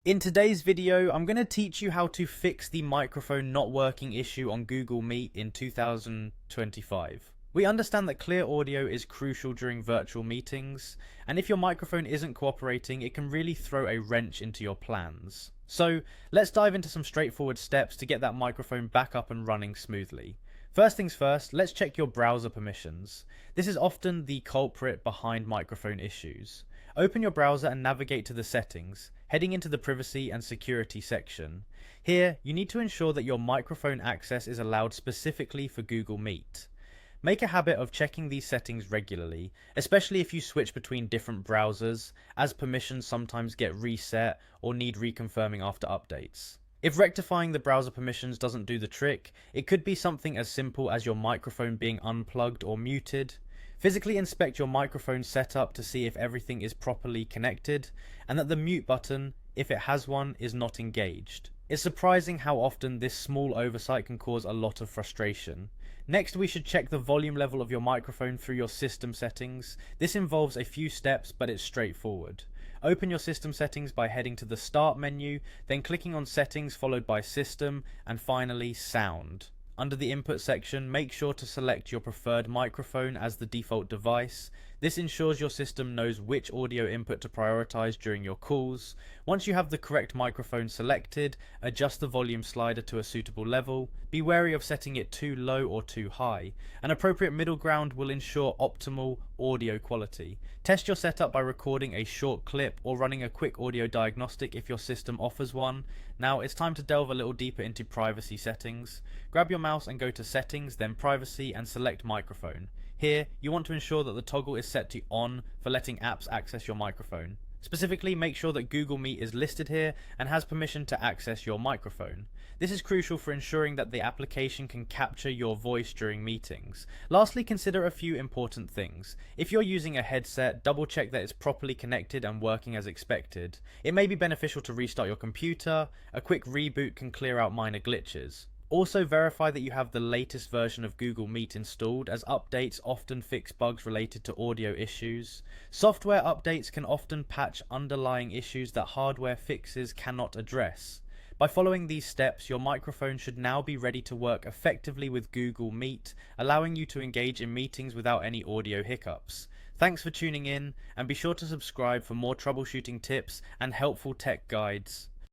In today's video, I'm going to teach you how to fix the microphone not working issue on Google Meet in 2025. We understand that clear audio is crucial during virtual meetings, and if your microphone isn't cooperating, it can really throw a wrench into your plans. So let's dive into some straightforward steps to get that microphone back up and running smoothly. First things first, let's check your browser permissions. This is often the culprit behind microphone issues. Open your browser and navigate to the settings, heading into the privacy and security section. Here, you need to ensure that your microphone access is allowed specifically for Google Meet. Make a habit of checking these settings regularly, especially if you switch between different browsers, as permissions sometimes get reset or need reconfirming after updates. If rectifying the browser permissions doesn't do the trick, it could be something as simple as your microphone being unplugged or muted. Physically inspect your microphone setup to see if everything is properly connected, and that the mute button, if it has one, is not engaged. It's surprising how often this small oversight can cause a lot of frustration. Next, we should check the volume level of your microphone through your system settings. This involves a few steps, but it's straightforward. Open your system settings by heading to the Start menu, then clicking on Settings followed by System, and finally Sound. Under the input section, make sure to select your preferred microphone as the default device. This ensures your system knows which audio input to prioritize during your calls. Once you have the correct microphone selected, adjust the volume slider to a suitable level. Be wary of setting it too low or too high. An appropriate middle ground will ensure optimal audio quality. Test your setup by recording a short clip or running a quick audio diagnostic if your system offers one. Now it's time to delve a little deeper into privacy settings. Grab your mouse and go to Settings, then Privacy, and select Microphone. Here, you want to ensure that the toggle is set to On for letting apps access your microphone. Specifically, make sure that Google Meet is listed here and has permission to access your microphone. This is crucial for ensuring that the application can capture your voice during meetings. Lastly, consider a few important things. If you're using a headset, double check that it's properly connected and working as expected. It may be beneficial to restart your computer. A quick reboot can clear out minor glitches. Also verify that you have the latest version of Google Meet installed, as updates often fix bugs related to audio issues. Software updates can often patch underlying issues that hardware fixes cannot address. By following these steps, your microphone should now be ready to work effectively with Google Meet, allowing you to engage in meetings without any audio hiccups. Thanks for tuning in, and be sure to subscribe for more troubleshooting tips and helpful tech guides.